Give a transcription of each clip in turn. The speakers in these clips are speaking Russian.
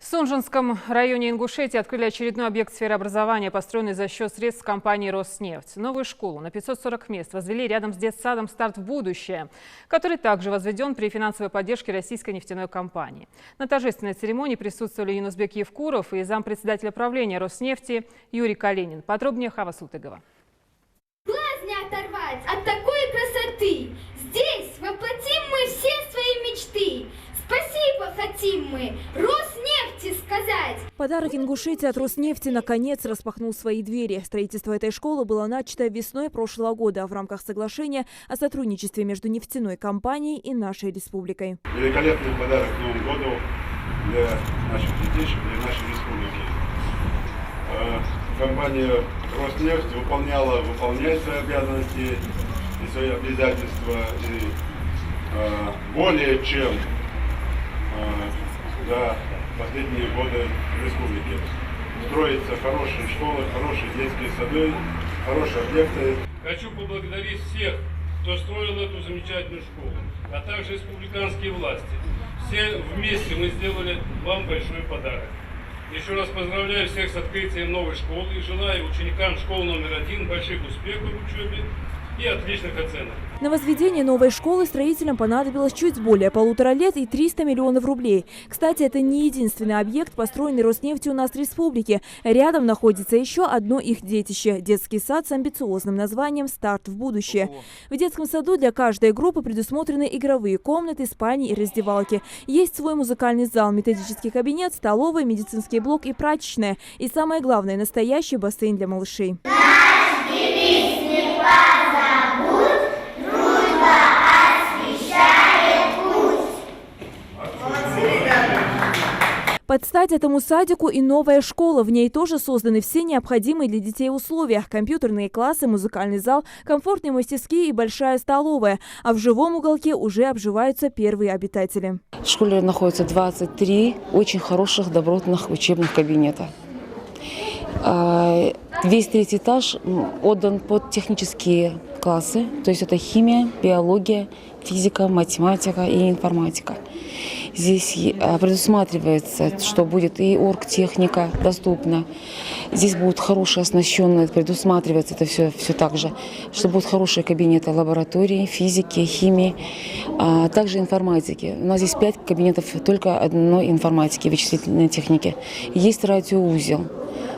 В Сунжинском районе Ингушетии открыли очередной объект сферы образования, построенный за счет средств компании «Роснефть». Новую школу на 540 мест возвели рядом с детсадом «Старт в будущее», который также возведен при финансовой поддержке российской нефтяной компании. На торжественной церемонии присутствовали Юнусбек Евкуров и зампредседателя правления «Роснефти» Юрий Калинин. Подробнее Хава Султыгова. Глаз не оторвать от такой красоты. Здесь воплотим мы все свои мечты. Спасибо хотим мы Роснефти сказать. Подарок Ингушетии от Роснефти наконец распахнул свои двери. Строительство этой школы было начато весной прошлого года в рамках соглашения о сотрудничестве между нефтяной компанией и нашей республикой. Великолепный подарок к Новому году для наших детей, для нашей республики. Компания Роснефть выполняет свои обязанности и свои обязательства и более чем за последние годы в республике. Строятся хорошие школы, хорошие детские сады, хорошие объекты. Хочу поблагодарить всех, кто строил эту замечательную школу, а также республиканские власти. Все вместе мы сделали вам большой подарок. Еще раз поздравляю всех с открытием новой школы и желаю ученикам школы номер 1 больших успехов в учебе и отличных оценок. На возведение новой школы строителям понадобилось чуть более 1,5 лет и 300 миллионов рублей. Кстати, это не единственный объект, построенный Роснефтью у нас в республике. Рядом находится еще одно их детище – детский сад с амбициозным названием «Старт в будущее». В детском саду для каждой группы предусмотрены игровые комнаты, спальни и раздевалки. Есть свой музыкальный зал, методический кабинет, столовый, медицинский блок и прачечная. И самое главное – настоящий бассейн для малышей. Под стать этому садику и новая школа. В ней тоже созданы все необходимые для детей условия. Компьютерные классы, музыкальный зал, комфортные мастерские и большая столовая. А в живом уголке уже обживаются первые обитатели. В школе находится 23 очень хороших, добротных учебных кабинета. Весь третий этаж отдан под технические классы, то есть это химия, биология, физика, математика и информатика. Здесь предусматривается, что будет и оргтехника доступна. Здесь будут хорошие оснащенные, предусматривается это все так же, что будут хорошие кабинеты лаборатории, физики, химии, а также информатики. У нас здесь 5 кабинетов только одной информатики, вычислительной техники. Есть радиоузел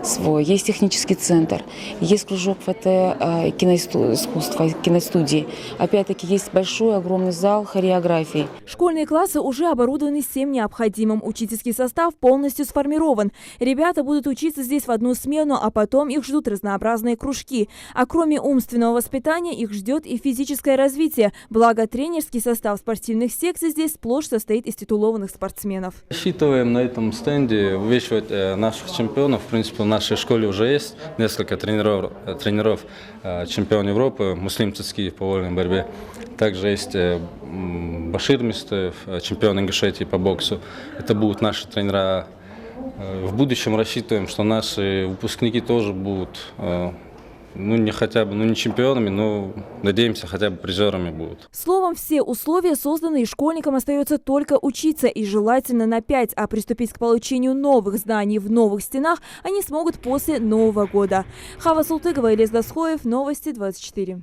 свой, есть технический центр, есть кружок киноискусства, киностудии. Опять-таки есть большой, огромный зал хореографии. Школьные классы уже оборудованы всем необходимым. Учительский состав полностью сформирован. Ребята будут учиться здесь в одну смену, а потом их ждут разнообразные кружки. А кроме умственного воспитания их ждет и физическое развитие. Благо, тренерский состав спортивных секций здесь сплошь состоит из титулованных спортсменов. Рассчитываем на этом стенде увеличивать наших чемпионов. В принципе, в нашей школе уже есть несколько тренеров чемпион Европы, Муслим Цицкиев по вольной борьбе. Также есть Башир Мистаев, чемпион Ингушетии по боксу. Это будут наши тренера. В будущем рассчитываем, что наши выпускники тоже будут, не чемпионами, но надеемся, хотя бы призерами будут. Словом, все условия созданы, и школьникам остается только учиться, и желательно на 5, а приступить к получению новых знаний в новых стенах они смогут после Нового года. Хава Султыгова, Илес Дасхоев, Новости 24.